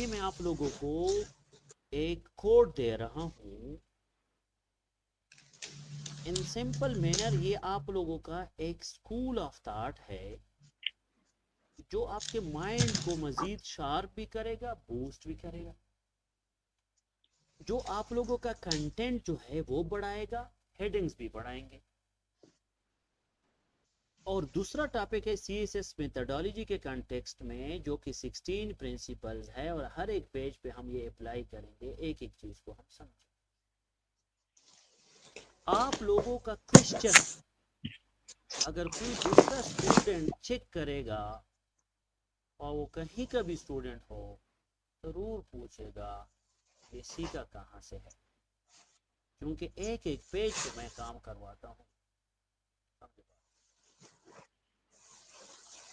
ये मैं आप लोगों को एक कोड दे रहा हूं इन सिंपल मैनर। ये आप लोगों का एक स्कूल ऑफ थॉट है जो आपके माइंड को मजीद शार्प भी करेगा, बूस्ट भी करेगा, जो आप लोगों का कंटेंट जो है वो बढ़ाएगा, हेडिंग्स भी बढ़ाएंगे। और दूसरा टॉपिक है सीएसएस मेथडोलॉजी के कॉन्टेक्स्ट में, जो कि 16 प्रिंसिपल्स है और हर एक पेज पे हम ये अप्लाई करेंगे, एक एक चीज को हम समझें। आप लोगों का क्वेश्चन अगर कोई दूसरा स्टूडेंट चेक करेगा, और वो कहीं का भी स्टूडेंट हो, जरूर पूछेगा ये सीखा कहाँ से है, क्योंकि एक एक पेज पे मैं काम करवाता हूँ।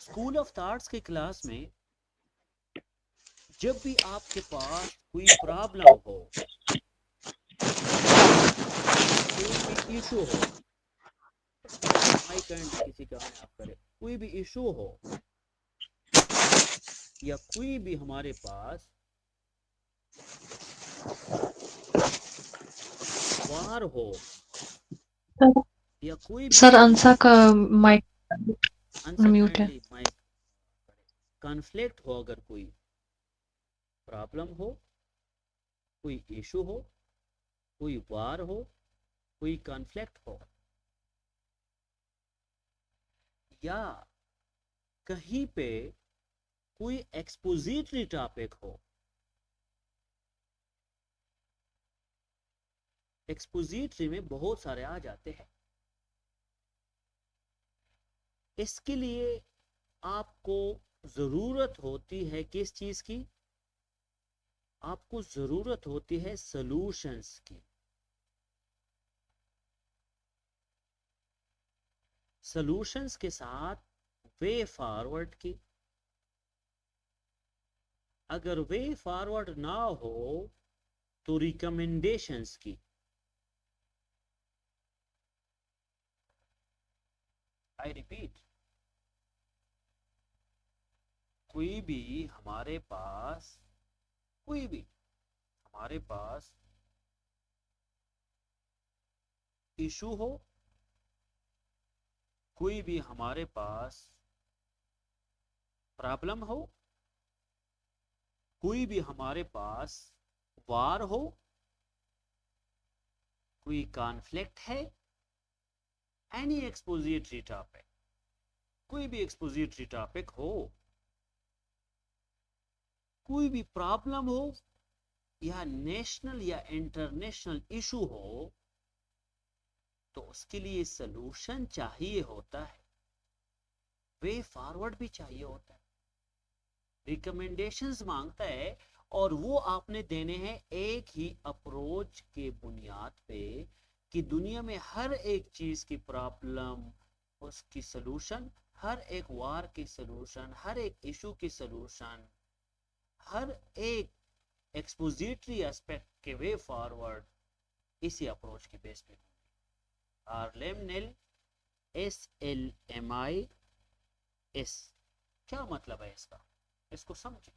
स्कूल ऑफ थॉट्स की क्लास में जब भी आपके पास कोई प्रॉब्लम हो, कोई भी इशू हो, माइक एंड किसी का है आप करें, कोई भी इशू हो या कोई भी हमारे पास वार हो या कोई भी सर अंसा का माइक म्यूट है। अनसर्टेनली माइक कॉन्फ्लिक्ट हो, अगर कोई प्रॉब्लम हो, कोई इशू हो, कोई वार हो, कोई कॉन्फ्लिक्ट हो, या कहीं पे कोई एक्सपोजिटरी टॉपिक हो। एक्सपोजिटरी में बहुत सारे आ जाते हैं। इसके लिए आपको जरूरत होती है किस चीज की? आपको जरूरत होती है सॉल्यूशंस की। सॉल्यूशंस के साथ वे फॉरवर्ड की। अगर वे फॉरवर्ड ना हो तो रिकमेंडेशंस की। आई रिपीट, कोई भी हमारे पास कोई भी हमारे पास इशू हो, कोई भी हमारे पास प्रॉब्लम हो, कोई भी हमारे पास वार हो, कोई कॉन्फ्लिक्ट है, एनी एक्सपोजिटरी टॉपिक, कोई भी एक्सपोजिटरी टॉपिक हो, कोई भी प्रॉब्लम हो, या नेशनल या इंटरनेशनल इशू हो, तो उसके लिए सलूशन चाहिए होता है, वे फॉरवर्ड भी चाहिए होता है, रिकमेंडेशंस मांगता है। और वो आपने देने हैं एक ही अप्रोच के बुनियाद पे कि दुनिया में हर एक चीज की प्रॉब्लम, उसकी सलूशन, हर एक वार की सलूशन, हर एक इशू की सलूशन, हर एक एक्सपोजिटरी एस्पेक्ट के वे फॉरवर्ड इसी अप्रोच की बेस पे। आरलेमनेल SLMIS, क्या मतलब है इसका? इसको समझे।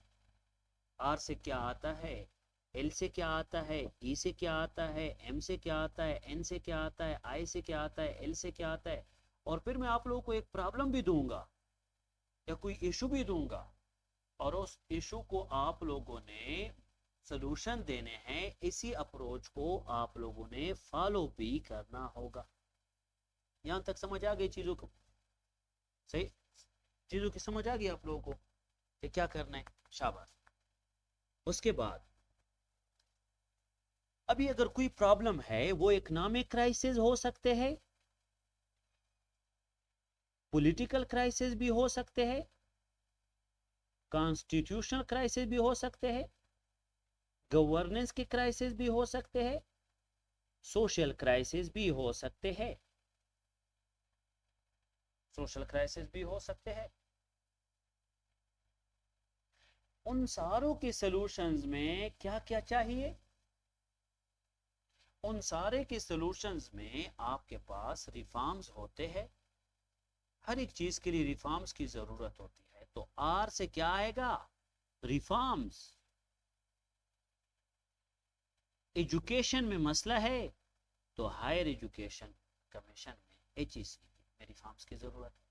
आर से क्या आता है, एल से क्या आता है, ई से क्या आता है, एम से क्या आता है, एन से क्या आता है, आई से क्या आता है, एल से क्या आता है। और फिर मैं आप लोगों को एक प्रॉब्लम भी दूंगा या कोई इशू भी दूंगा, और उस इशू को आप लोगों ने सलूशन देने हैं। इसी अप्रोच को आप लोगों ने फॉलो भी करना होगा। यहां तक समझ आ गई चीजों को? सही, चीजों की समझ आ गई आप लोगों को कि क्या करना है? शाबाश। उसके बाद अभी अगर कोई प्रॉब्लम है, वो इकोनॉमिक क्राइसिस हो सकते हैं, पॉलिटिकल क्राइसिस भी हो सकते हैं, कॉन्स्टिट्यूशनल क्राइसिस भी हो सकते हैं, गवर्नेंस के क्राइसिस भी हो सकते हैं, सोशल क्राइसिस भी हो सकते हैं। सोशल क्राइसिस भी हो सकते हैं। उन सारों के सॉल्यूशंस में क्या क्या चाहिए? उन सारे के सॉल्यूशंस में आपके पास रिफॉर्म्स होते हैं। हर एक चीज के लिए रिफॉर्म्स की जरूरत होती है। तो आर से क्या आएगा? रिफॉर्म्स। एजुकेशन में मसला है तो हायर एजुकेशन कमीशन में HEC में रिफॉर्म्स की जरूरत है।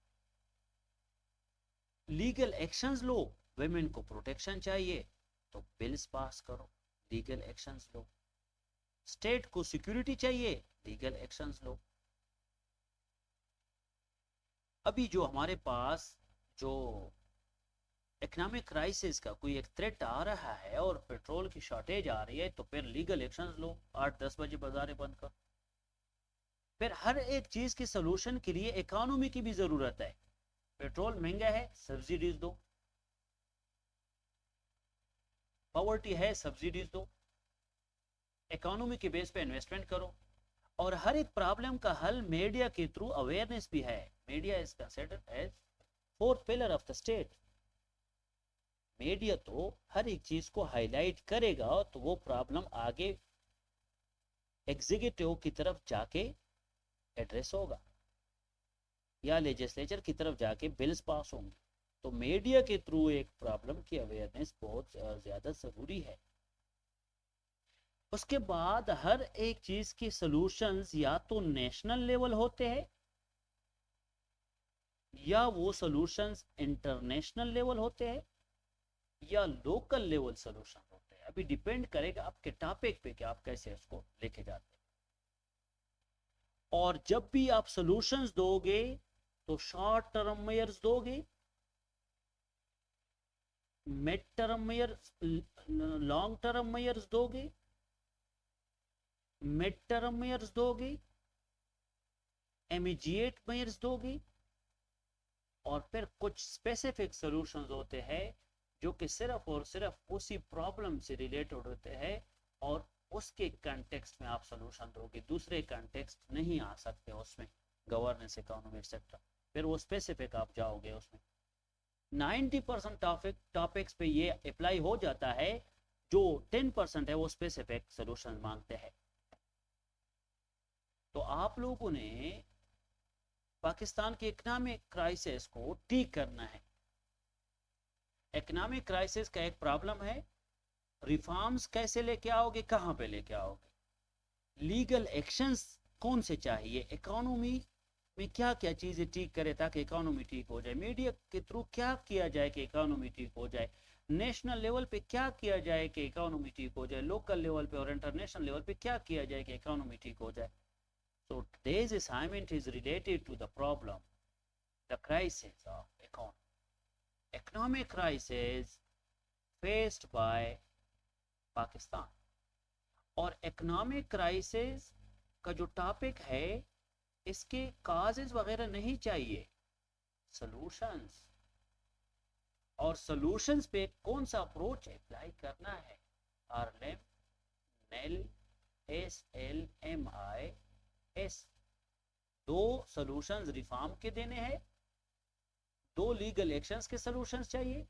लीगल एक्शंस लो, वुमेन को प्रोटेक्शन चाहिए तो बिल्स पास करो, लीगल एक्शंस लो। स्टेट को सिक्योरिटी चाहिए, लीगल एक्शंस लो। अभी जो हमारे पास जो इकोनॉमिक क्राइसिस का कोई एक थ्रेट आ रहा है और पेट्रोल की शॉर्टेज आ रही है तो फिर लीगल एक्शंस लो, 8-10 बजे बाजारें बंद कर। फिर हर एक चीज के सोल्यूशन के लिए इकोनॉमी की भी जरूरत है। पेट्रोल महंगा है, सब्सिडीज दो। पॉवर्टी है, सब्सिडीज दो। इकोनॉमी के बेस पे इन्वेस्टमेंट करो। और हर एक प्रॉब्लम का हल मीडिया के थ्रू अवेयरनेस भी है। Media is considered as fourth pillar of the state. Media तो हर एक चीज को हाईलाइट करेगा तो वो प्रॉब्लम आगे एग्जीक्यूटिव की तरफ जाके एड्रेस होगा या लेजिस्लेचर की तरफ जाके बिल्स पास होंगे। तो मीडिया के थ्रू एक प्रॉब्लम की अवेयरनेस बहुत ज्यादा जरूरी है। उसके बाद हर एक चीज के सॉल्यूशंस या तो नेशनल लेवल होते हैं या वो सॉल्यूशंस इंटरनेशनल लेवल होते हैं या लोकल लेवल सॉल्यूशन होते हैं। अभी डिपेंड करेगा आपके टॉपिक पे कि आप कैसे इसको लेके जाते हैं। और जब भी आप सॉल्यूशंस दोगे तो शॉर्ट टर्म मेयर्स दोगे, mid term measures, long term measures दोगे, मिड टर्म मेयर्स दोगे, इमीडिएट मेयर्स दोगे, और फिर कुछ स्पेसिफिक सॉल्यूशंस होते हैं जो कि सिर्फ और सिर्फ उसी प्रॉब्लम से रिलेटेड होते हैं और उसके कंटेक्स्ट में आप सॉल्यूशन दोगे। दूसरे कंटेक्स्ट नहीं आ सकते उसमें, गवर्नेंस, इकोनॉमी एक्सेट्रा। फिर वो स्पेसिफिक आप जाओगे उसमें। 90% टॉपिक्स पे ये अप्लाई हो जाता है, जो 10% है वो स्पेसिफिक सॉल्यूशन मांगते हैं। तो आप लोगों ने पाकिस्तान के इकोनॉमिक क्राइसिस को ठीक करना है। इकोनॉमिक क्राइसिस का एक प्रॉब्लम है, रिफॉर्म्स कैसे लेके आओगे, कहां पे लेके आओगे, लीगल एक्शंस कौन से चाहिए, इकोनॉमी में क्या क्या चीजें ठीक करे ताकि इकोनॉमी ठीक हो जाए, मीडिया के थ्रू क्या किया जाए कि इकोनॉमी ठीक हो जाए, नेशनल लेवल पे क्या किया जाए कि इकोनॉमी ठीक हो जाए, लोकल लेवल पे और इंटरनेशनल लेवल पे क्या किया जाए कि इकोनॉमी ठीक हो जाए। So today's assignment is related to the problem, the crisis of economy. Economic crisis faced by Pakistan. और economic crisis का जो टॉपिक है इसके काजेज वगैरह नहीं चाहिए, सॉल्यूशंस। और सॉल्यूशंस पे कौन सा अप्रोच अप्लाई करना है, आरलेम, नेल, SLMI, दो सॉल्यूशंस रिफॉर्म के देने हैं, दो लीगल एक्शंस के सॉल्यूशंस चाहिए,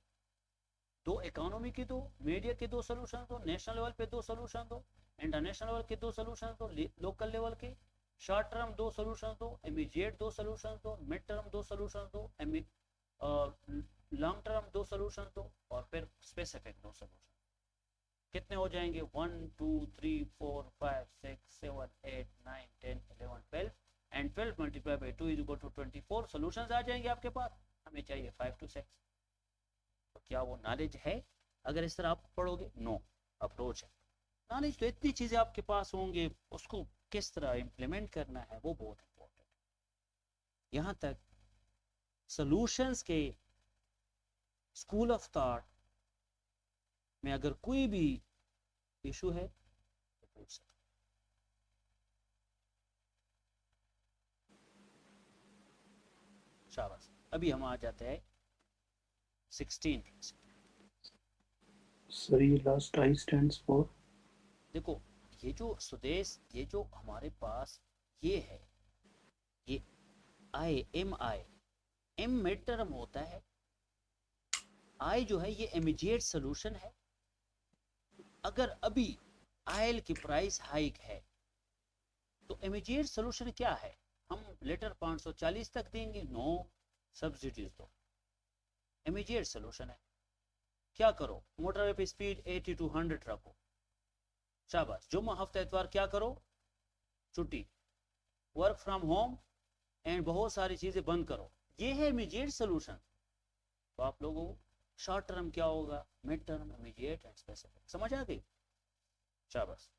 दो इकोनॉमी के दो, मीडिया के दो सॉल्यूशन दो, नेशनल लेवल पे दो सॉल्यूशन दो, इंटरनेशनल लेवल के दो सॉल्यूशन दो, लोकल लेवल के शॉर्ट टर्म दो सॉल्यूशन दो, इमीडिएट दो सॉल्यूशन दो, मिड टर्म दो सॉल्यूशन दो, लॉन्ग टर्म दो सॉल्यूशन दो, और फिर स्पेसिफिक दो सॉल्यूशन। कितने हो जाएंगे, 1 2 3 4 5 6 7 8 9 10 11 12 and 12 multiply by 2 is equal to 24 solutions आ जाएंगे आपके पास। हमें चाहिए 5 to 6। तो क्या वो नॉलेज है अगर इस तरह आप पढ़ोगे? नो, अप्रोच है। नॉलेज तो इतनी चीजें आपके पास होंगे, उसको किस तरह इम्प्लीमेंट करना है वो बहुत इंपॉर्टेंट है। यहां तक सॉल्यूशंस के स्कूल ऑफ थॉट में अगर कोई भी इशू है तो पूछ सकते। शाबाश। अभी हम आ जाते हैं 16। सर ये लास्ट आई स्टैंड्स फॉर, देखो ये जो स्वदेश, ये जो हमारे पास ये है, ये IMI, M मिड टर्म होता है, I जो है ये इमीडिएट सॉल्यूशन है। अगर अभी ऑयल की प्राइस हाइक है तो इमीडिएट सॉल्यूशन क्या है, हम लीटर 540 तक देंगे? नो, सब्सिडीज दो, इमीडिएट सॉल्यूशन है। क्या करो, मोटरवे पे स्पीड 80 to 100 रखो, शाबाश। जुम्मा हफ्ता इतवार क्या करो? छुट्टी, वर्क फ्रॉम होम एंड बहुत सारी चीजें बंद करो। ये है इमीडिएट सोल्यूशन। तो आप लोगों को शॉर्ट टर्म क्या होगा, mid term, immediate and specific. समझ आ गई? शाबाश।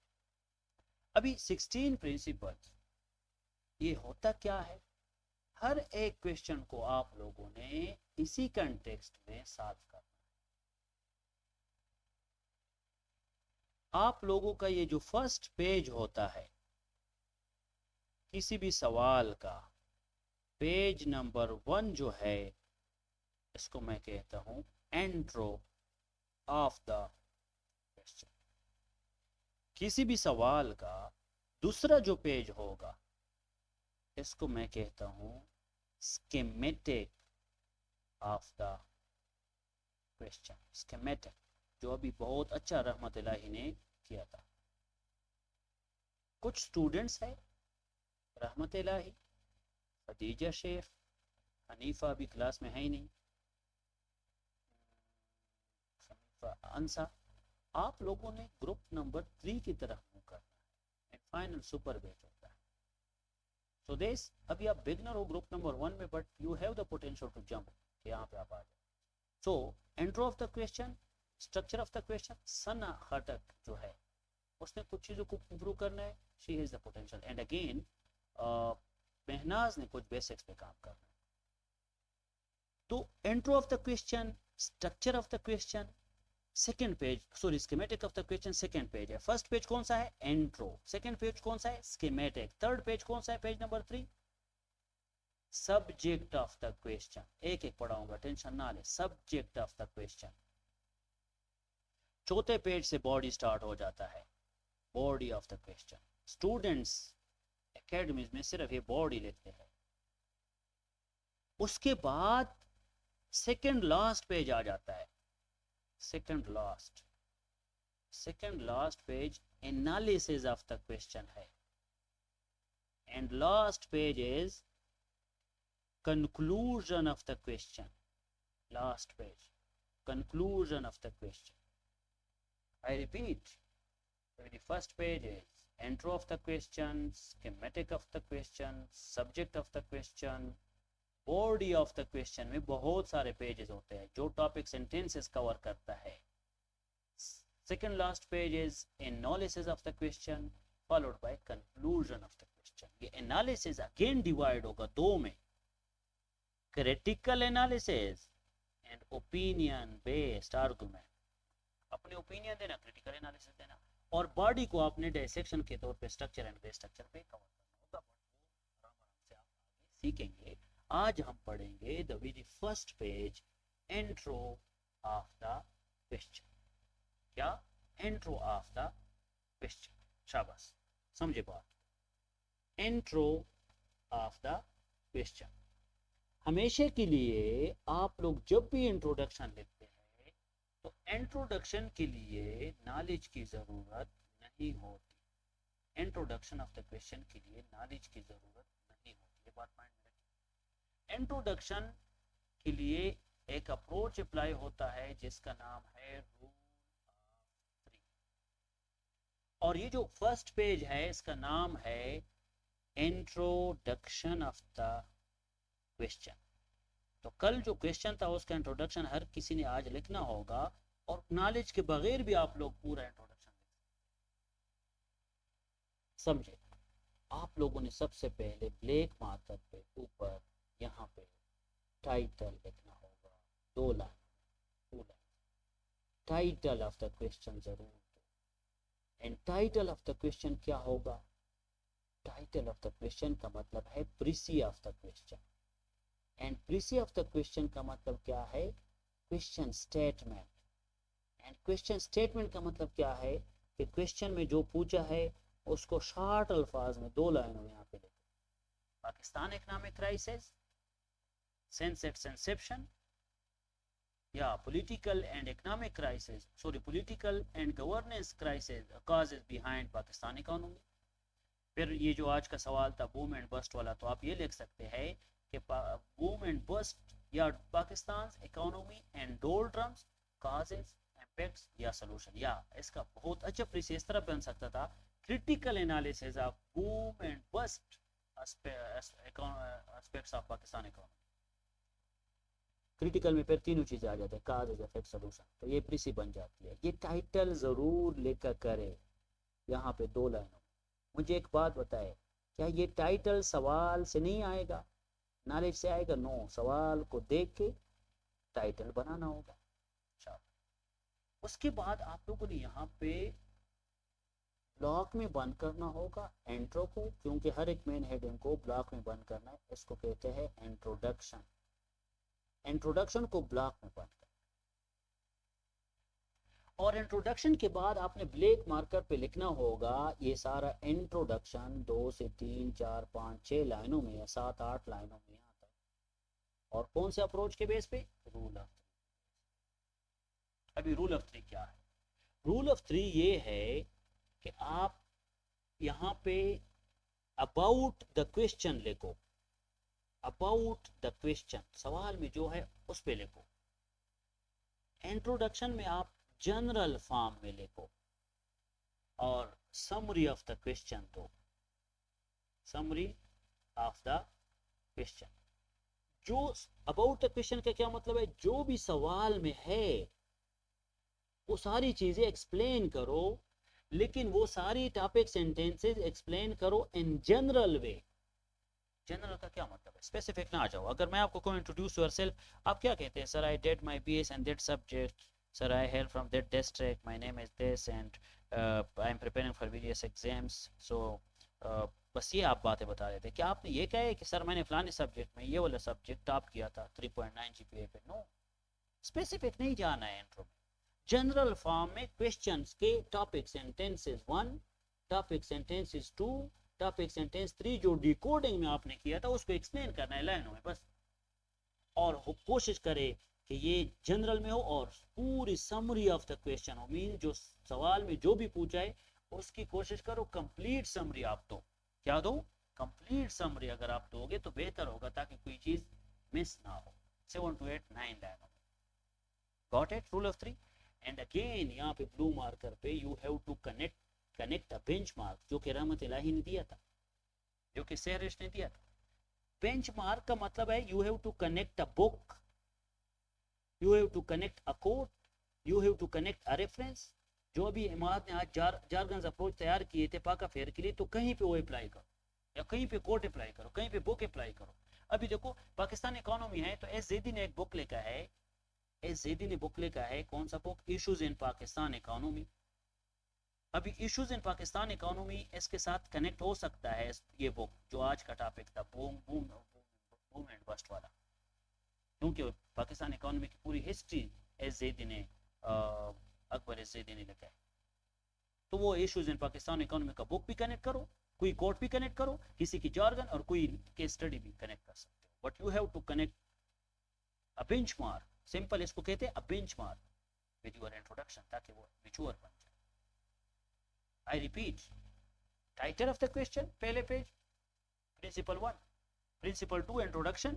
अभी 16 प्रिंसिपल्स, ये होता क्या है? हर एक क्वेश्चन को आप लोगों ने इसी कंटेक्स्ट में सॉल्व करना। आप लोगों का ये जो फर्स्ट पेज होता है किसी भी सवाल का, पेज नंबर 1 जो है, इसको मैं कहता हूं इंट्रो ऑफ द क्वेश्चन। किसी भी सवाल का दूसरा जो पेज होगा, इसको मैं कहता हूं schematic of the question. Schematic, जो अभी बहुत अच्छा रहमत इलाही ने किया था। कुछ स्टूडेंट्स है, रहमत इलाही, खदीजा शेख, हनीफा अभी क्लास में है ही नहीं, अंसा, आप लोगों ने ग्रुप नंबर 3 की तरफ मूव करना है। फाइनल सुपर बैच होता है। सो दिस, अभी आप बिगनर हो ग्रुप नंबर 1 में, but you have the potential to jump, यहाँ पे आप आ जाए। So intro of the question, structure of the question. Sana Khattak जो है, उसने कुछ चीज़ों को इम्प्रूव करना है, she has the potential. And again Mahnaz ने कुछ बेसिक्स पे काम करना है। तो intro of the question, structure of the question, second page, sorry schematic of the question second page है। फर्स्ट पेज कौन सा है? इंट्रो। सेकेंड पेज कौन सा है? स्कीमेटिक। थर्ड पेज कौन सा है? Page number 3, subject of the question. एक एक पढ़ाऊंगा, टेंशन ना ले। Subject of the question. चौथे पेज से बॉडी स्टार्ट हो जाता है, body of the question. Students academies में सिर्फ ये बॉडी लिखते हैं। उसके बाद सेकेंड लास्ट पेज आ जाता है, second last page analysis of the question है। And last page is conclusion of the question. Last page, conclusion of the question. I repeat, the first page is intro of the question, schematic of the question, subject of the question, body of the question में बहुत सारे pages होते हैं जो topic sentences cover करता है। Second last page is analysis of the question followed by conclusion of the question. ये analysis again divide होगा दो में, critical analysis and opinion based argument. अपने ओपिनियन देना, क्रिटिकल एनालिसिस देना, और बॉडी को आपने डायसेक्शन के तौर पे स्ट्रक्चर एंड बेस स्ट्रक्चर पे कवर करना होगा। बट वो आराम से आप आगे सीखेंगे। आज हम पढ़ेंगे the very first page, intro of the question. क्या? Intro of the question. शाबाश, समझे बात। Intro of the question. हमेशा के लिए आप लोग जब भी इंट्रोडक्शन लिखते हैं तो इंट्रोडक्शन के लिए नॉलेज की जरूरत नहीं होती। इंट्रोडक्शन ऑफ द क्वेश्चन के लिए नॉलेज की जरूरत नहीं होती, ये बात माइंड में रखिए। इंट्रोडक्शन के लिए एक अप्रोच अप्लाई होता है जिसका नाम है रूल ऑफ 3। और ये जो फर्स्ट पेज है इसका नाम है इंट्रोडक्शन ऑफ द क्वेश्चन। तो कल जो क्वेश्चन था उसका इंट्रोडक्शन हर किसी ने आज लिखना होगा, और नॉलेज के बगैर भी आप लोग पूरा इंट्रोडक्शन लिख समझे। आप लोगों ने सबसे पहले ब्लैक मार्कर पे ऊपर यहाँ पे टाइटल लिखना होगा, 2 line. Title of the question जरूर दो। And title of the question क्या होगा? टाइटल ऑफ द क्वेश्चन का मतलब है precis of the question. And precis of the question का मतलब क्या है? Question statement. And question statement का मतलब क्या है कि क्वेश्चन में जो पूछा है उसको शॉर्ट अल्फाज में 2 लाइनों में यहाँ पे लिखो। Pakistan economic crisis, since at inception, या political and economic crisis, sorry political and governance crisis causes behind Pakistan economy. फिर ये जो आज का सवाल था बूम एंड बस्ट वाला, तो आप ये लिख सकते हैं कि बूम एंड बस्ट या Pakistan economy and doldrums, causes, facts या सोल्यूशन, या इसका बहुत अच्छा प्रीसी इस तरह बन सकता था, critical analysis of boom and bast aspects of Pakistan economy. Critical में फिर तीनों चीजें आ जाते हैं, काज इफेक्ट सोल्यूशन, तो ये प्रीसी बन जाती है। ये टाइटल जरूर लेकर करे यहाँ पे 2 लाइनों। मुझे एक बात बताए, क्या ये टाइटल सवाल से नहीं आएगा, नॉलेज से आएगा? नो, सवाल को देख के टाइटल बनाना होगा। उसके बाद आप लोगों ने यहाँ पे ब्लॉक में बंद करना होगा इंट्रो को, क्योंकि हर एक मेन हेडिंग को ब्लॉक में बंद करना है। इसको कहते हैं इंट्रोडक्शन। इंट्रोडक्शन को ब्लॉक में बंद करना, और इंट्रोडक्शन के बाद आपने ब्लैक मार्कर पे लिखना होगा ये सारा इंट्रोडक्शन 2 से 3 4 5 6 लाइनों में या 7 8 लाइनों में आता है। और कौन से अप्रोच के बेस पे? Rule of 3। अभी रूल ऑफ 3 क्या है? रूल ऑफ 3 ये है कि आप यहाँ पे अबाउट द क्वेश्चन लिखो, अबाउट द क्वेश्चन, सवाल में जो है उस पे लिखो। इंट्रोडक्शन में आप जनरल फॉर्म में लिखो, और समरी ऑफ द क्वेश्चन दो, समरी ऑफ द क्वेश्चन। जो अबाउट द क्वेश्चन का क्या मतलब है? जो भी सवाल में है वो सारी चीजें एक्सप्लेन करो, लेकिन वो सारी टॉपिक सेंटेंसेस एक्सप्लेन करो इन जनरल वे। जनरल का क्या मतलब है? स्पेसिफिक ना आ जाओ। अगर मैं आपको इंट्रोड्यूस योरसेल्फ, आप क्या कहते हैं? Sir I did my BS and that subject, sir I hail from that district, my name is this and I am preparing for various exams. So बस ये आप बातें बता रहे थे। क्या आपने ये कहा है कि सर मैंने फलाने सब्जेक्ट में ये वाला सब्जेक्ट टॉप किया था 3.9 जीपीए पे? नो, स्पेसिफिक नहीं जाना है इंट्रो में। जनरल फॉर्म में क्वेश्चंस के topic sentences 1, topic sentences 2, topic sentence 3 जो डिकोडिंग में आपने किया था उसको एक्सप्लेन करना है लाइनों में बस। और कोशिश करे कि ये जनरल में हो और पूरी समरी ऑफ द क्वेश्चन हो, मीन जो सवाल में जो भी पूछा है उसकी कोशिश करो कंप्लीट समरी आप दो। क्या दो? कंप्लीट समरी अगर आप दोगे तो बेहतर होगा, ताकि कोई चीज मिस ना हो। 7 to 8 9 लाइनों में। Got it? Rule of 3। And again यहाँ पे ब्लू मार्कर पे you have to connect a benchmark, जो कि रहमत इलाही ने दिया था, जो कि सहरिश ने दिया था। बेंचमार्क का मतलब है you have to connect a book, you have to connect a quote, you have to connect a reference. जो भी इमारत ने आज जारगन्स अप्रोच तैयार किए थे पाका फेयर के लिए, तो कहीं पे वो अप्लाई करो, या कहीं पे कोट अप्लाई करो, कहीं पे बुक अप्लाई करो। अभी देखो पाकिस्तान इकोनॉमी है, तो एस जैदी ने एक बुक लिखा है, एस जैदी ने बुक लिखा है, कौन सा book? Issues in Pakistan economy. अभी इश्यूज इन पाकिस्तान इकोनॉमी इसके साथ कनेक्ट हो सकता है ये बुक जो आज का टॉपिक था, बूम एंड बस्ट वाला, क्योंकि पाकिस्तान इकोनॉमी की पूरी हिस्ट्री एस जैदी ने, अकबर एस जैदी ने लिखा है। तो वो इश्यूज इन पाकिस्तान इकोनॉमी का बुक भी कनेक्ट करो, कोई कोट भी कनेक्ट करो, किसी की जार्गन और कोई केस स्टडी भी कनेक्ट कर सकते हो, but you have to connect a benchmark. Simple इसको कहते हैं a benchmark with your introduction, ताकि वो मैच्योर बन जाए। I repeat, title of the question पहले page, principle 1, principle 2 introduction,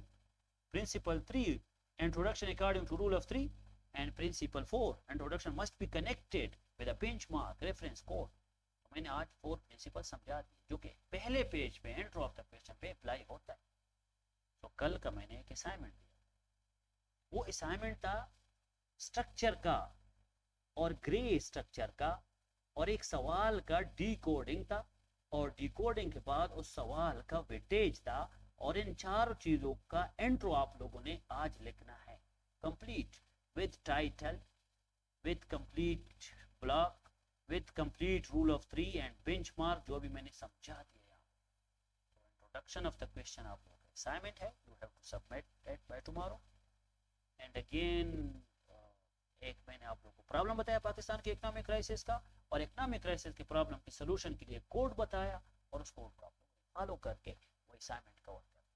principle 3 introduction according to rule of 3, and principle 4 introduction must be connected with a benchmark reference code। मैंने आज 4 principal समझा दिए जो कि पहले पेज पे इंट्रो ऑफ द क्वेश्चन पे अप्लाई होता है। तो कल का मैंने एक असाइनमेंट दिया, वो असाइनमेंट था स्ट्रक्चर का और ग्रे स्ट्रक्चर का, और एक सवाल का डिकोडिंग था, और डिकोडिंग के बाद उस सवाल का वेटेज था, और इन 4 चीजों का इंट्रो आप लोगों ने आज लिखना है complete, with title, with complete block, with complete rule of 3 and benchmark, जो भी मैंने समझा दिया यहाँ। तो introduction of the question आप लोगों का assignment है, you have to submit it by tomorrow। and again एक मैंने आप लोगों को प्रॉब्लम बताया पाकिस्तान के इकोनॉमिक क्राइसिस का, और इकोनॉमिक क्राइसिस के प्रॉब्लम के सोल्यूशन के लिए कोड बताया, और उस कोड को आप लोग फॉलो करके वो असाइनमेंट कवर करना है।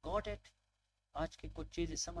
Got it? आज की कुछ चीजें समझ